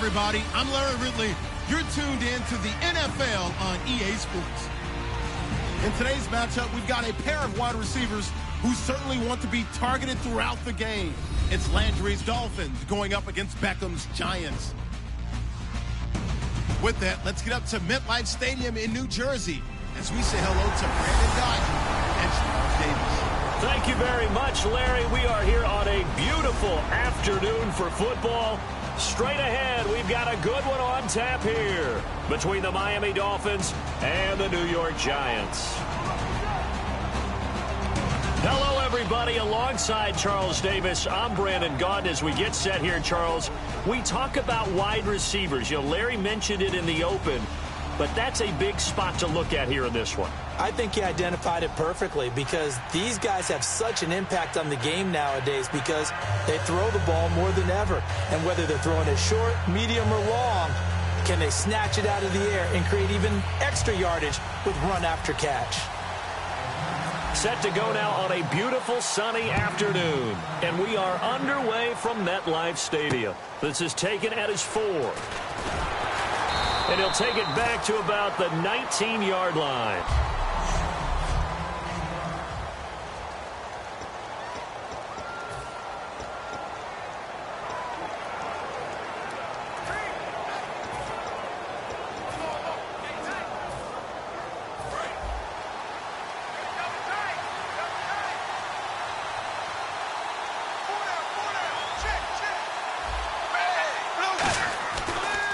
everybody. I'm Larry Ridley. You're tuned in to the NFL on EA Sports. In today's matchup, we've got a pair of wide receivers who certainly want to be targeted throughout the game. It's Landry's Dolphins going up against Beckham's Giants. With that, let's get up to MetLife Stadium in New Jersey as we say hello to Brandon Gaudin and Charles Davis. Thank you very much, Larry. We are here on a beautiful afternoon for football. Straight ahead, we've got a good one on tap here between the Miami Dolphins and the New York Giants. Hello, everybody. Alongside Charles Davis, I'm Brandon Gaudin. As we get set here, Charles, we talk about wide receivers. You know, Larry mentioned it in the open, but that's a big spot to look at here in this one. I think he identified it perfectly because these guys have such an impact on the game nowadays because they throw the ball more than ever. And whether they're throwing it short, medium, or long, can they snatch it out of the air and create even extra yardage with run after catch? Set to go now on a beautiful sunny afternoon. And we are underway from MetLife Stadium. This is taken at his 4. And he'll take it back to about the 19-yard line.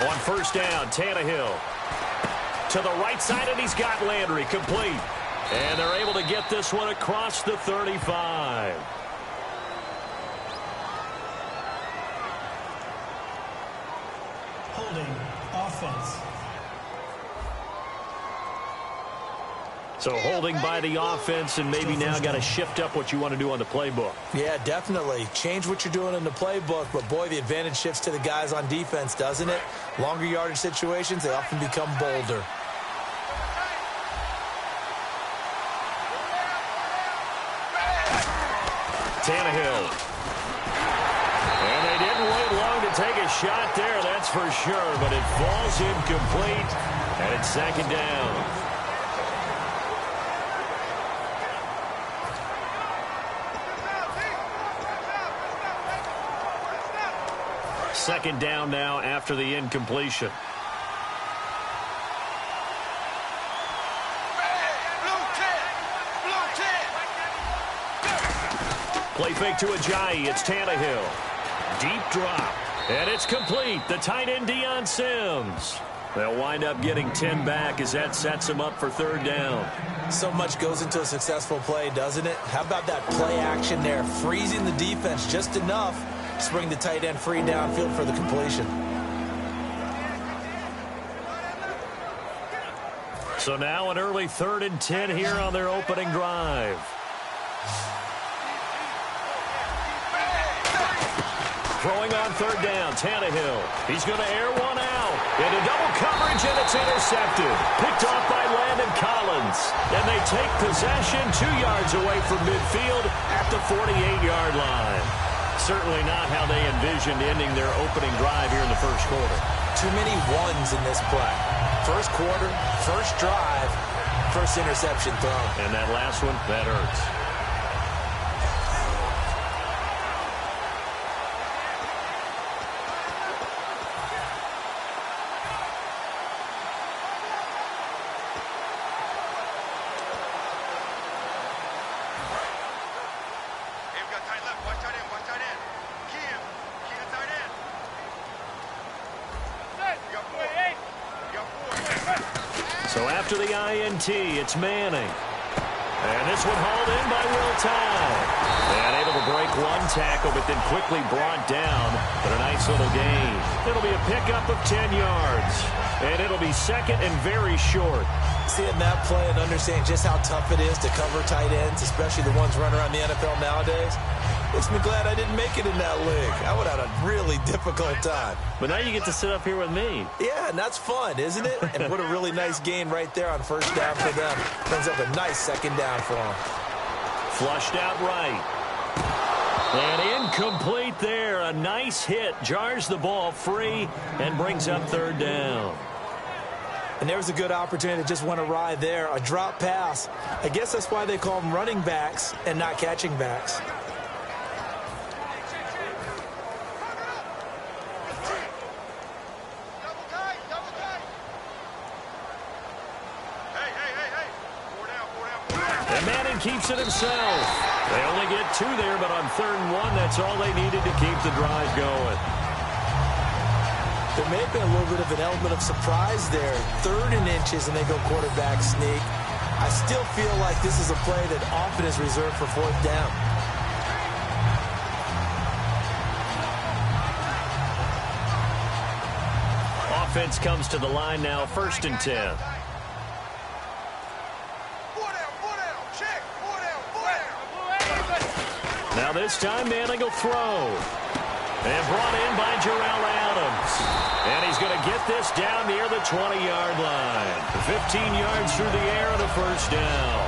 On first down, Tannehill to the right side, and he's got Landry complete. And they're able to get this one across the 35. Holding offense. So holding by the offense, and maybe now got to shift up what you want to do on the playbook. Yeah, definitely. Change what you're doing in the playbook, but boy, the advantage shifts to the guys on defense, doesn't it? Longer yardage situations, they often become bolder. Tannehill. And they didn't wait long to take a shot there, that's for sure, but it falls incomplete, and it's second down. Second down now after the incompletion. Play fake to Ajayi. It's Tannehill. Deep drop. And it's complete. The tight end, Deion Sims. They'll wind up getting 10 back as that sets them up for third down. So much goes into a successful play, doesn't it? How about that play action there? Freezing the defense just enough to bring the tight end free downfield for the completion. So now an early 3rd and 10 here on their opening drive. Throwing on third down, Tannehill. He's going to air one out. Into double coverage, and it's intercepted. Picked off by Landon Collins. And they take possession 2 yards away from midfield at the 48-yard line. Certainly not how they envisioned ending their opening drive here in the first quarter. Too many ones in this play. First quarter, first drive, first interception thrown. And that last one, that hurts. So after the INT, it's Manning. And this one hauled in by Will Tye. And able to break one tackle, but then quickly brought down. But a nice little gain. It'll be a pickup of 10 yards. And it'll be second and very short. Seeing that play and understanding just how tough it is to cover tight ends, especially the ones running around the NFL nowadays, makes me glad I didn't make it in that league. I would have had a really difficult time. But now you get to sit up here with me. Yeah, and that's fun, isn't it? And what a really nice gain right there on first down for them. Brings up a nice second down for them. Flushed out right. And incomplete there. A nice hit. Jars the ball free and brings up third down. And there's a good opportunity to just went awry there. A drop pass. I guess that's why they call them running backs and not catching backs. And Madden keeps it himself. They only get 2 there, but on 3rd and 1, that's all they needed to keep the drive going. There may have been a little bit of an element of surprise there. 3rd and inches, and they go quarterback sneak. I still feel like this is a play that often is reserved for 4th down. Offense comes to the line now, 1st and 10. Now this time Manning will throw. And brought in by Jarrell Adams. And he's going to get this down near the 20-yard line. 15 yards through the air and a 1st down.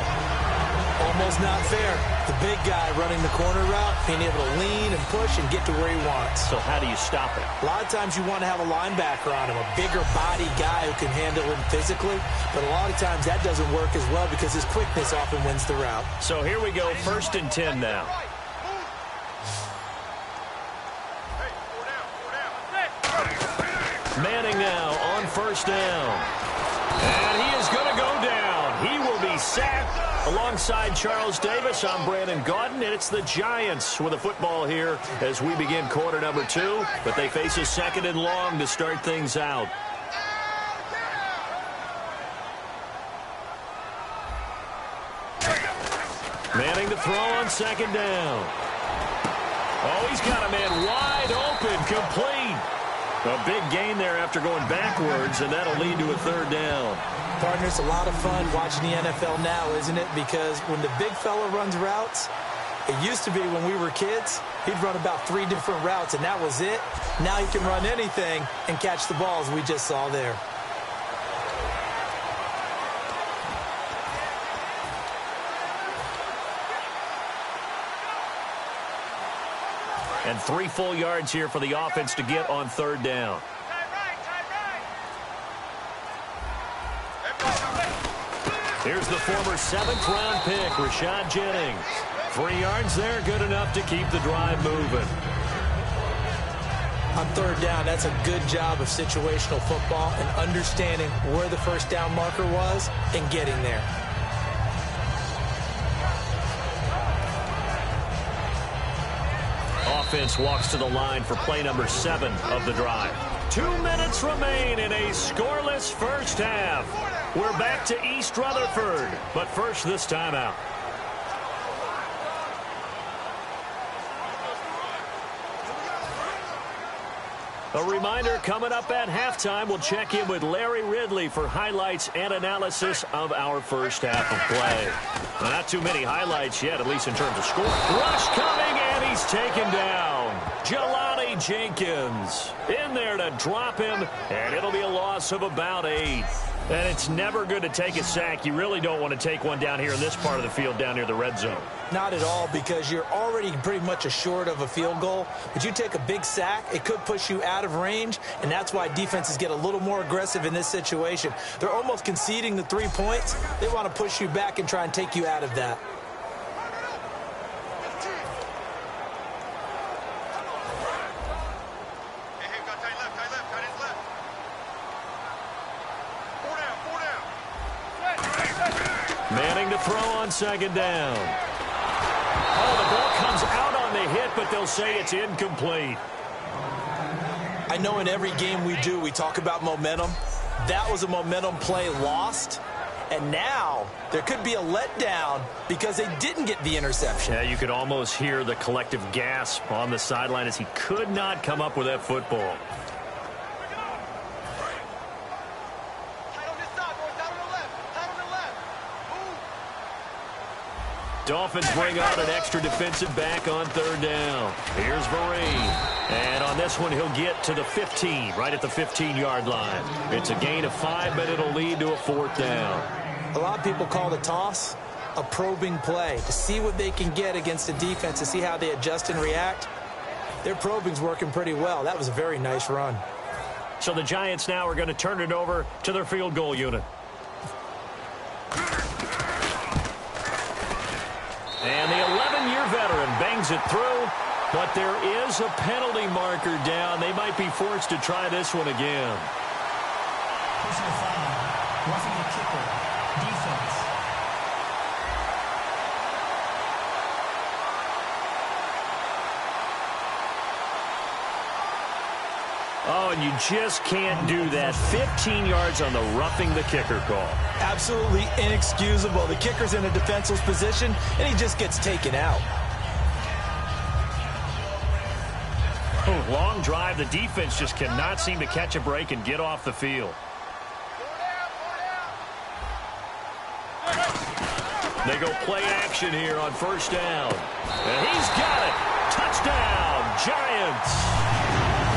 Almost not fair. The big guy running the corner route, being able to lean and push and get to where he wants. So how do you stop it? A lot of times you want to have a linebacker on him, a bigger body guy who can handle him physically. But a lot of times that doesn't work as well because his quickness often wins the route. So here we go, 1st and 10 now. Manning now on 1st down. And he is going to go down. He will be sacked alongside Charles Davis. I'm Brandon Gaudin, and it's the Giants with a football here as we begin quarter number 2. But they face a 2nd and long to start things out. Manning to throw on 2nd down. Oh, he's got a man wide open, complete. A big gain there after going backwards, and that'll lead to a 3rd down. Partner, it's a lot of fun watching the NFL now, isn't it? Because when the big fella runs routes, it used to be when we were kids, he'd run about 3 different routes, and that was it. Now he can run anything and catch the balls we just saw there. And 3 full yards here for the offense to get on 3rd down. Here's the former 7th-round pick, Rashad Jennings. 3 yards there, good enough to keep the drive moving. On 3rd down, that's a good job of situational football and understanding where the 1st down marker was and getting there. Offense walks to the line for play number 7 of the drive. 2 minutes remain in a scoreless first half. We're back to East Rutherford, but first this timeout. A reminder, coming up at halftime, we'll check in with Larry Ridley for highlights and analysis of our first half of play. Well, not too many highlights yet, at least in terms of score. Rush coming, and he's taken down. Jelani Jenkins in there to drop him, and it'll be a loss of about 8. And it's never good to take a sack. You really don't want to take one down here in this part of the field down near the red zone. Not at all, because you're already pretty much assured of a field goal. But you take a big sack, it could push you out of range, and that's why defenses get a little more aggressive in this situation. They're almost conceding the 3 points. They want to push you back and try and take you out of that. Manning to throw on 2nd down. Oh, the ball comes out on the hit, but they'll say it's incomplete. I know in every game we do, we talk about momentum. That was a momentum play lost. And now there could be a letdown because they didn't get the interception. Yeah, you could almost hear the collective gasp on the sideline as he could not come up with that football. Dolphins bring out an extra defensive back on 3rd down. Here's Vereen. And on this one, he'll get to the 15, right at the 15-yard line. It's a gain of 5, but it'll lead to a 4th down. A lot of people call it a toss. a probing play to see what they can get against the defense, to see how they adjust and react. Their probing's working pretty well. That was a very nice run. So the Giants now are going to turn it over to their field goal unit. And the 11-year veteran bangs it through, but there is a penalty marker down. They might be forced to try this one again. Personal foul, roughing the kicker, defense. Oh, and you just can't do that. 15 yards on the roughing the kicker call. Absolutely inexcusable. The kicker's in a defenseless position, and he just gets taken out. Long drive. The defense just cannot seem to catch a break and get off the field. They go play action here on first down. And he's got it. Touchdown, Giants.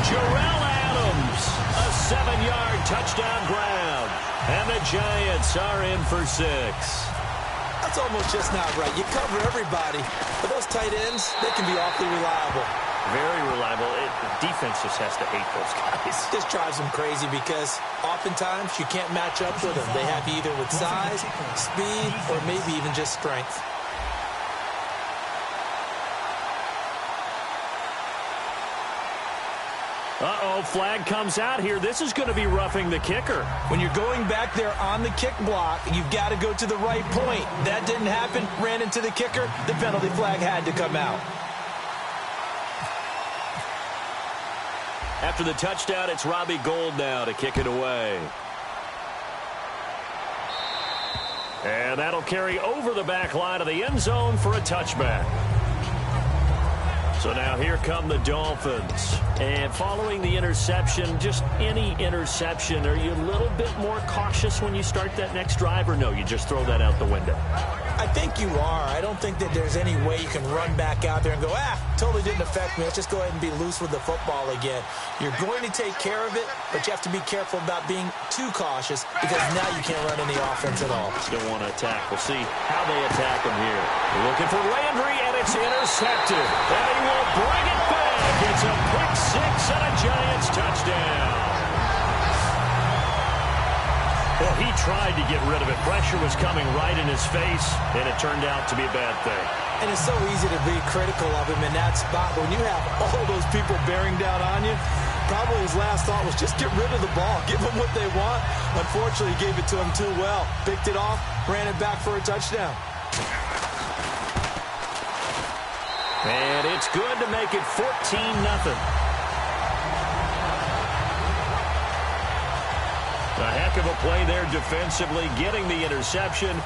Jarrell Adams, a 7-yard touchdown grab. And the Giants are in for 6. That's almost just not right. You cover everybody, but those tight ends, they can be awfully reliable. Very reliable. The defense just has to hate those guys. This drives them crazy because oftentimes you can't match up with them. They have you either with size, speed, or maybe even just strength. Uh-oh, flag comes out here. This is going to be roughing the kicker. When you're going back there on the kick block, you've got to go to the right point. That didn't happen. Ran into the kicker. The penalty flag had to come out. After the touchdown, it's Robbie Gould now to kick it away. And that'll carry over the back line of the end zone for a touchback. So now here come the Dolphins. And following the interception, just any interception, are you a little bit more cautious when you start that next drive, or no, you just throw that out the window? I think you are. I don't think that there's any way you can run back out there and go, totally didn't affect me. Let's just go ahead and be loose with the football again. You're going to take care of it, but you have to be careful about being too cautious because now you can't run any offense at all. Still want to attack. We'll see how they attack him here. Looking for Landry, and it's intercepted. And he will bring it back. It's a pick 6 and a Giants touchdown. Well, he tried to get rid of it. Pressure was coming right in his face, and it turned out to be a bad thing. And it's so easy to be critical of him in that spot. But when you have all those people bearing down on you, probably his last thought was just get rid of the ball. Give them what they want. Unfortunately, he gave it to him too well. Picked it off, ran it back for a touchdown. And it's good to make it 14-0. A heck of a play there defensively, getting the interception,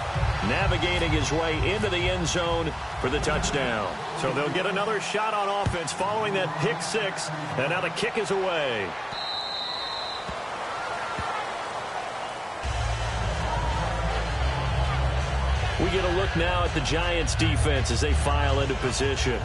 navigating his way into the end zone for the touchdown. So they'll get another shot on offense following that pick 6, and now the kick is away. We get a look now at the Giants defense as they file into position.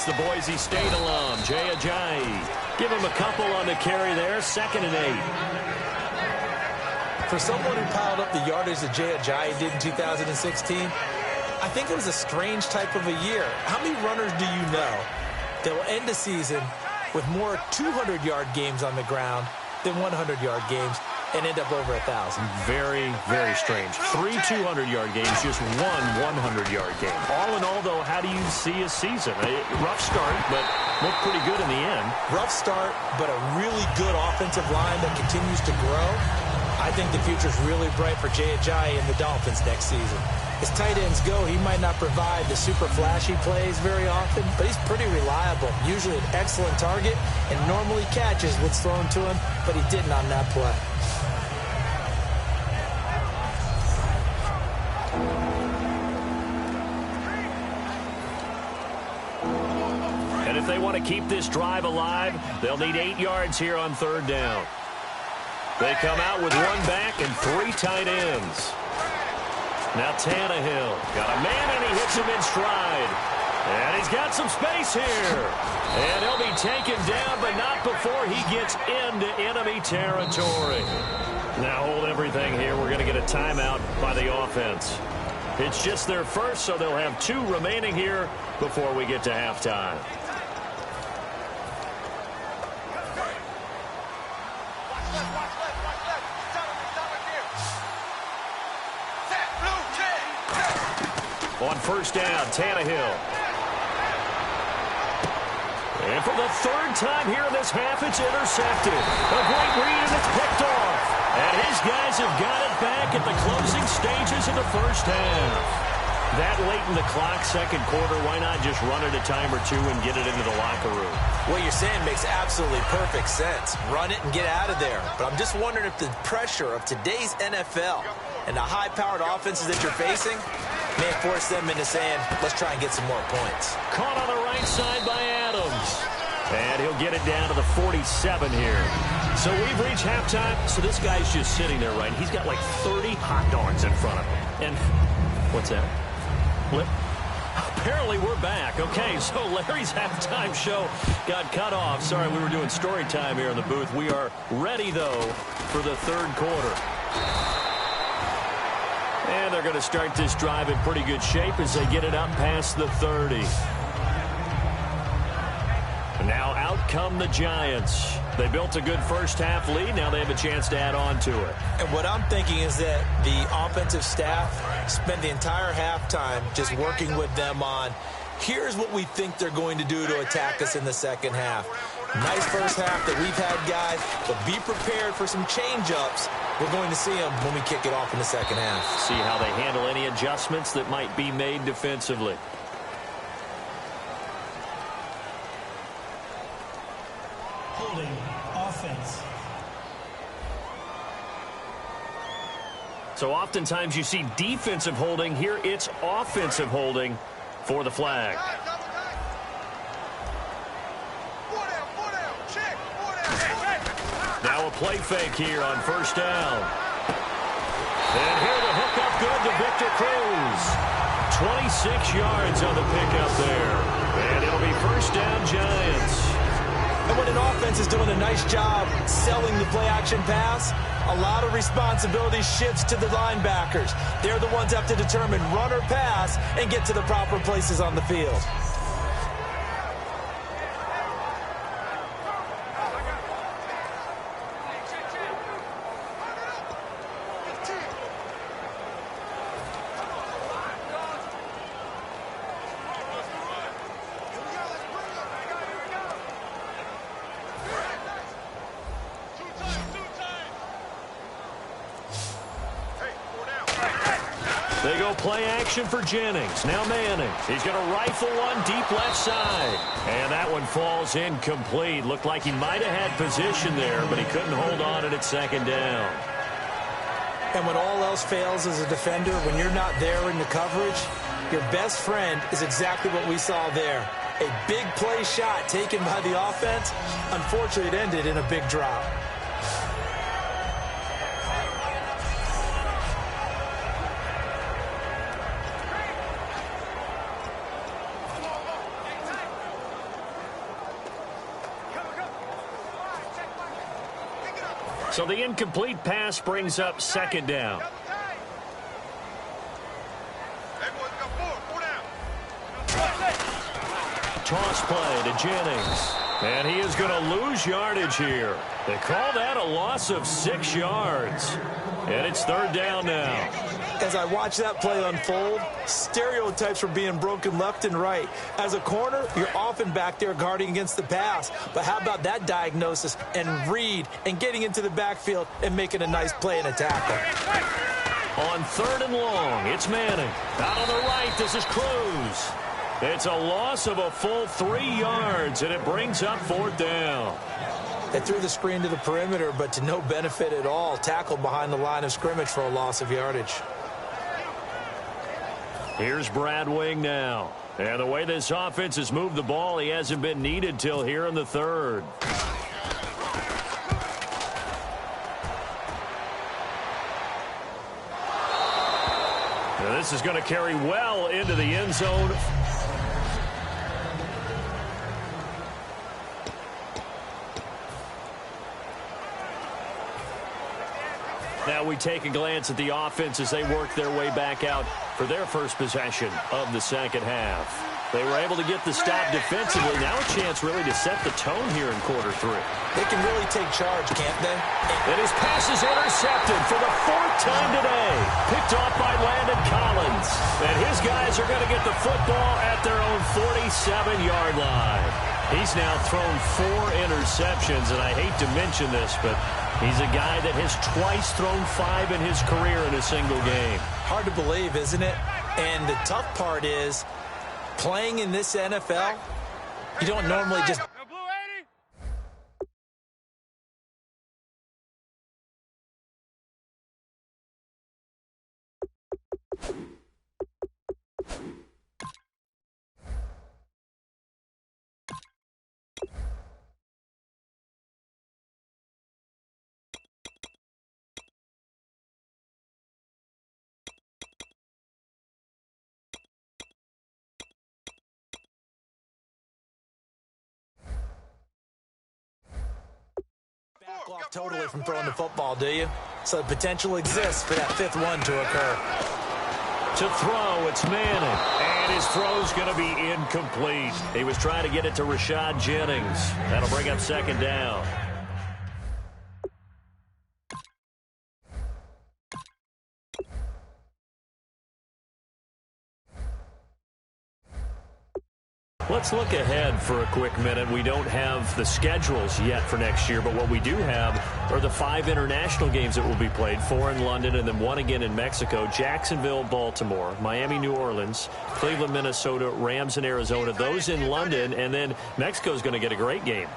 The Boise State alum, Jay Ajayi. Give him a couple on the carry there, 2nd and 8. For someone who piled up the yardage that Jay Ajayi did in 2016, I think it was a strange type of a year. How many runners do you know that will end the season with more 200-yard games on the ground than 100-yard games and end up over 1,000? Very, very strange. 3 200-yard games, just 1 100-yard game. All in all, though, how do you see a season? A rough start, but looked pretty good in the end. Rough start, but a really good offensive line that continues to grow. I think the future's really bright for Jay Ajayi and the Dolphins next season. As tight ends go, he might not provide the super flashy plays very often, but he's pretty reliable. Usually an excellent target and normally catches what's thrown to him, but he didn't on that play. if they want to keep this drive alive, they'll need 8 yards here on third down. They come out with one back and 3 tight ends. Now Tannehill got a man, and he hits him in stride. And he's got some space here. And he'll be taken down, but not before he gets into enemy territory. Now hold everything here. We're going to get a timeout by the offense. It's just their first, so they'll have 2 remaining here before we get to halftime. On first down, Tannehill. And for the 3rd time here in this half, it's intercepted. A great read, and it's picked off. And his guys have got it back at the closing stages of the first half. That late in the clock, second quarter, why not just run it a time or 2 and get it into the locker room? What you're saying makes absolutely perfect sense. Run it and get out of there. But I'm just wondering if the pressure of today's NFL and the high-powered offenses that you're facing may force them into saying, let's try and get some more points. Caught on the right side by Adams. And he'll get it down to the 47 here. So we've reached halftime. So this guy's just sitting there, right? He's got like 30 hot dogs in front of him. And what's that? Apparently we're back. Okay, so Larry's halftime show got cut off. Sorry, we were doing story time here in the booth. We are ready, though, for the third quarter. And they're going to start this drive in pretty good shape as they get it up past the 30. And now out come the Giants. They built a good first half lead. Now they have a chance to add on to it. And what I'm thinking is that the offensive staff spent the entire halftime just working with them on, here's what we think they're going to do to attack us in the second half. Nice first half that we've had, guys, but be prepared for some change-ups. We're going to see them when we kick it off in the second half. See how they handle any adjustments that might be made defensively. Holding offense. So oftentimes you see defensive holding. Here it's offensive holding for the flag. Now a play fake here on first down. And here the hookup good to Victor Cruz. 26 yards on the pickup there. And it'll be first down Giants. And when an offense is doing a nice job selling the play-action pass, a lot of responsibility shifts to the linebackers. They're the ones that have to determine run or pass and get to the proper places on the field. They go play action for Jennings. Now Manning. He's going to rifle one deep left side. And that one falls incomplete. Looked like he might have had position there, but he couldn't hold on at second down. And when all else fails as a defender, when you're not there in the coverage, your best friend is exactly what we saw there. A big play shot taken by the offense. Unfortunately, it ended in a big drop. So the incomplete pass brings up second down. Toss play to Jennings. And he is going to lose yardage here. They call that a loss of 6 yards. And it's third down now. As I watch that play unfold, stereotypes are being broken left and right. As a corner, you're often back there guarding against the pass. But how about that diagnosis and read and getting into the backfield and making a nice play and a tackle? On third and long, it's Manning. Out on the right, this is Cruz. It's a loss of a full 3 yards, and it brings up fourth down. They threw the screen to the perimeter, but to no benefit at all. Tackled behind the line of scrimmage for a loss of yardage. Here's Brad Wing now. And the way this offense has moved the ball, he hasn't been needed till here in the third. Now this is going to carry well into the end zone. Now we take a glance at the offense as they work their way back out for their first possession of the second half. They were able to get the stop defensively. Now a chance really to set the tone here in quarter three. They can really take charge, can't they? And his pass is intercepted for the fourth time today. Picked off by Landon Collins. And his guys are going to get the football at their own 47-yard line. He's now thrown 4 interceptions, and I hate to mention this, but he's a guy that has twice thrown 5 in his career in a single game. Hard to believe, isn't it? And the tough part is, playing in this NFL, you don't normally just... back off totally from throwing the football, do you? So the potential exists for that 5th one to occur. To throw, it's Manning. And his throw's going to be incomplete. He was trying to get it to Rashad Jennings. That'll bring up second down. Let's look ahead for a quick minute. We don't have the schedules yet for next year, but what we do have are the 5 international games that will be played, 4 in London and then 1 again in Mexico, Jacksonville, Baltimore, Miami, New Orleans, Cleveland, Minnesota, Rams, and Arizona. Those in London, and then Mexico's going to get a great game.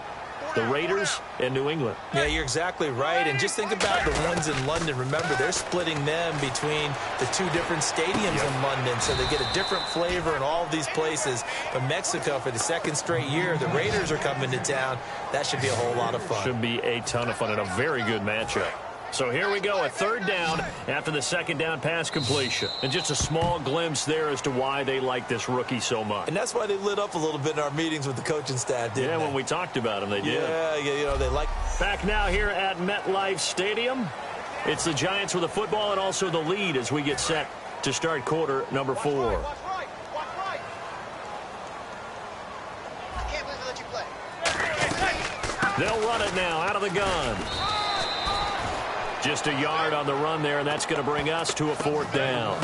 The Raiders and New England. Yeah, you're exactly right. And just think about the ones in London. Remember, they're splitting them between the 2 different stadiums in London, so they get a different flavor in all of these places. But Mexico, for the 2nd straight year, the Raiders are coming to town. That should be a whole lot of fun. Should be a ton of fun and a very good matchup. So here we go, a 3rd down after the 2nd down pass completion. And just a small glimpse there as to why they like this rookie so much. And that's why they lit up a little bit in our meetings with the coaching staff, didn't they? Yeah, when we talked about him, they did. Yeah, you know, they like... Back now here at MetLife Stadium. It's the Giants with the football and also the lead as we get set to start quarter number 4. Watch right. I can't believe they let you play. They'll run it now out of the gun. Just a yard on the run there, and that's going to bring us to a 4th down.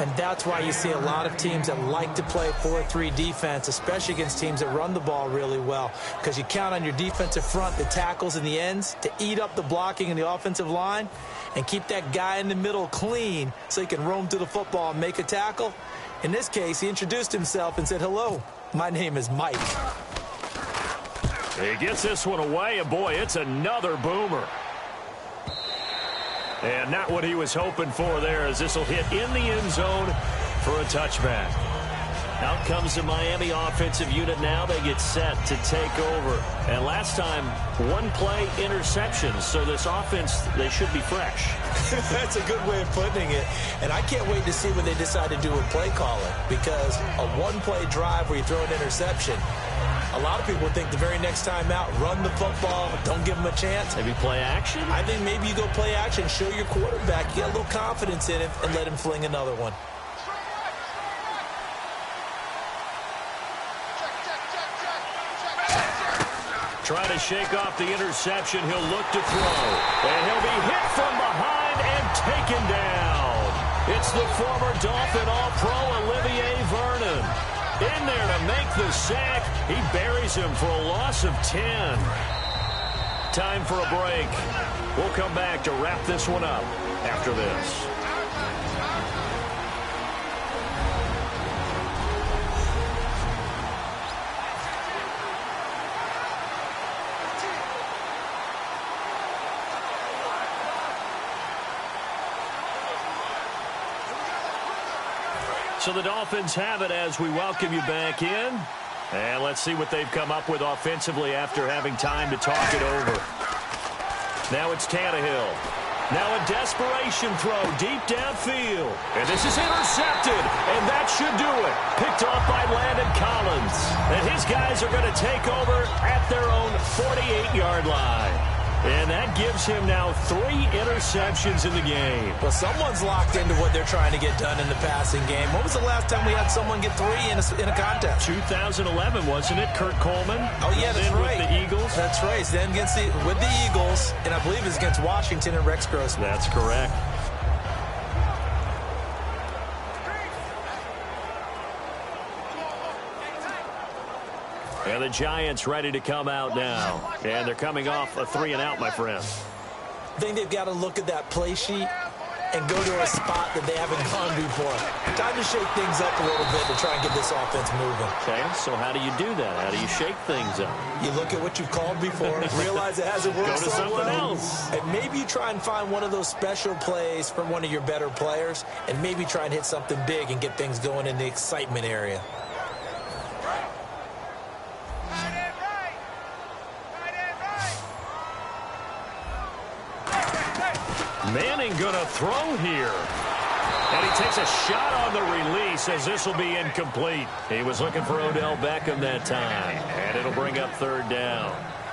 And that's why you see a lot of teams that like to play 4-3 defense, especially against teams that run the ball really well, because you count on your defensive front, the tackles and the ends, to eat up the blocking in the offensive line and keep that guy in the middle clean so he can roam to the football and make a tackle. In this case, he introduced himself and said, "Hello, my name is Mike." He gets this one away, and boy, it's another boomer. And not what he was hoping for there, as this will hit in the end zone for a touchback. Out comes the Miami offensive unit now. They get set to take over. And last time, 1 play interceptions. So this offense, they should be fresh. That's a good way of putting it. And I can't wait to see when they decide to do a play calling, because a 1-play drive where you throw an interception, a lot of people think the very next time out, run the football, don't give them a chance. Maybe play action? I think maybe you go play action, show your quarterback, you get a little confidence in him, and let him fling another one. Trying to shake off the interception. He'll look to throw. And he'll be hit from behind and taken down. It's the former Dolphin All-Pro Olivier Vernon. In there to make the sack. He buries him for a loss of 10. Time for a break. We'll come back to wrap this one up after this. So the Dolphins have it as we welcome you back in. And let's see what they've come up with offensively after having time to talk it over. Now it's Tannehill. Now a desperation throw deep downfield. And this is intercepted. And that should do it. Picked off by Landon Collins. And his guys are going to take over at their own 48-yard line. And that gives him now 3 interceptions in the game. Well, someone's locked into what they're trying to get done in the passing game. When was the last time we had someone get 3 in a contest? 2011, wasn't it? Kurt Coleman. Oh, yeah, that's right. With the Eagles. That's right. Then with the Eagles, and I believe it's against Washington and Rex Grossman. That's correct. And the Giants ready to come out now. And they're coming off a 3-and-out, my friend. I think they've got to look at that play sheet and go to a spot that they haven't gone before. Time to shake things up a little bit to try and get this offense moving. Okay, so how do you do that? How do you shake things up? You look at what you've called before, realize it hasn't worked so something well. else. And maybe you try and find one of those special plays from one of your better players, and maybe try and hit something big and get things going in the excitement area. Manning gonna throw here. And he takes a shot on the release as this will be incomplete. He was looking for Odell Beckham that time. And it'll bring up 3rd down.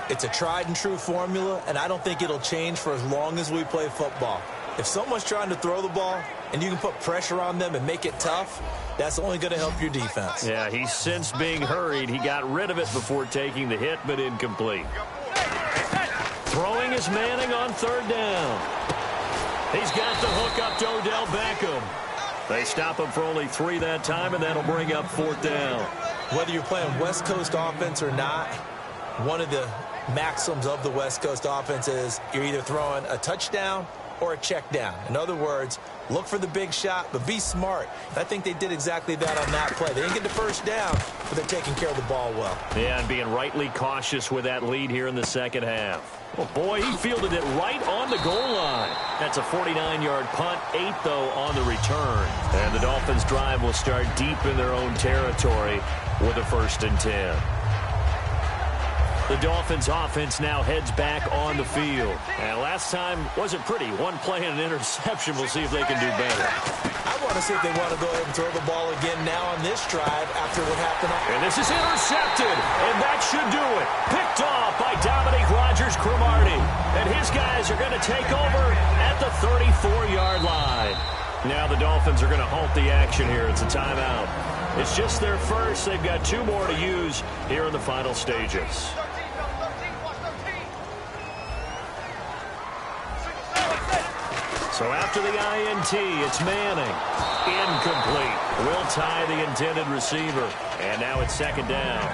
It's a tried and true formula, and I don't think it'll change for as long as we play football. If someone's trying to throw the ball and you can put pressure on them and make it tough, that's only going to help your defense. Yeah, he's since being hurried. He got rid of it before taking the hit, but incomplete. Throwing is Manning on 3rd down. He's got the hook up to Odell Beckham. They stop him for only 3 that time, and that'll bring up 4th down. Whether you're playing West Coast offense or not, one of the maxims of the West Coast offense is you're either throwing a touchdown or a check down. In other words, look for the big shot, but be smart. And I think they did exactly that on that play. They didn't get the 1st down, but they're taking care of the ball well. Yeah, and being rightly cautious with that lead here in the 2nd half. Oh, boy, he fielded it right on the goal line. That's a 49-yard punt, 8, though, on the return. And the Dolphins' drive will start deep in their own territory with a 1st and 10. The Dolphins' offense now heads back on the field. And last time wasn't pretty. 1 play and an interception. We'll see if they can do better. I want to see if they want to go ahead and throw the ball again now on this drive after what happened. And this is intercepted. And that should do it. Picked off by Dominique Rodgers-Cromartie. And his guys are going to take over at the 34-yard line. Now the Dolphins are going to halt the action here. It's a timeout. It's just their first. They've got 2 more to use here in the final stages. So after the INT, it's Manning. Incomplete. Will tie the intended receiver. And now it's 2nd down.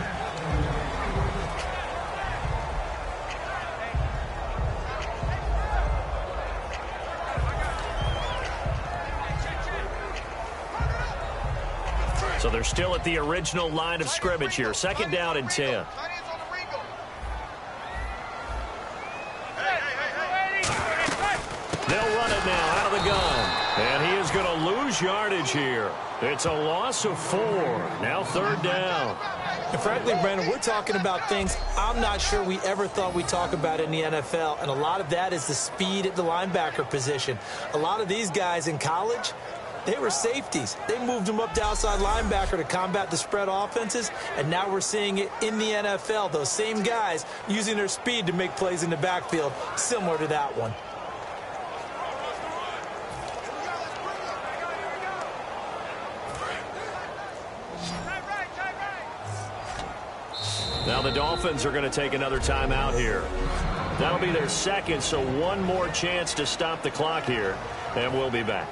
So they're still at the original line of scrimmage here. 2nd down and 10. They'll run it now out of the gun. And he is going to lose yardage here. It's a loss of 4. Now 3rd down. And frankly, Brandon, we're talking about things I'm not sure we ever thought we'd talk about in the NFL. And a lot of that is the speed at the linebacker position. A lot of these guys in college, they were safeties. They moved them up to outside linebacker to combat the spread offenses, and now we're seeing it in the NFL. Those same guys using their speed to make plays in the backfield, similar to that one. Now the Dolphins are going to take another timeout here. That'll be their 2nd, so 1 more chance to stop the clock here, and we'll be back.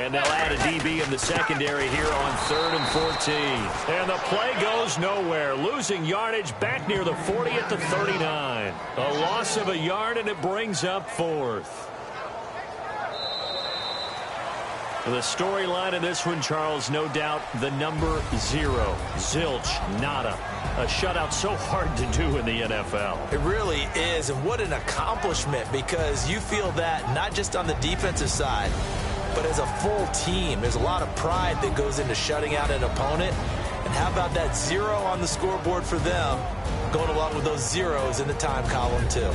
And they'll add a DB in the secondary here on 3rd and 14. And the play goes nowhere. Losing yardage back near the 40 at the 39. A loss of a yard, and it brings up 4th. The storyline in this one, Charles, no doubt the number 0. Zilch, nada. A shutout so hard to do in the NFL. It really is, and what an accomplishment, because you feel that not just on the defensive side, but as a full team. There's a lot of pride that goes into shutting out an opponent. And how about that 0 on the scoreboard for them, going along with those zeros in the time column too.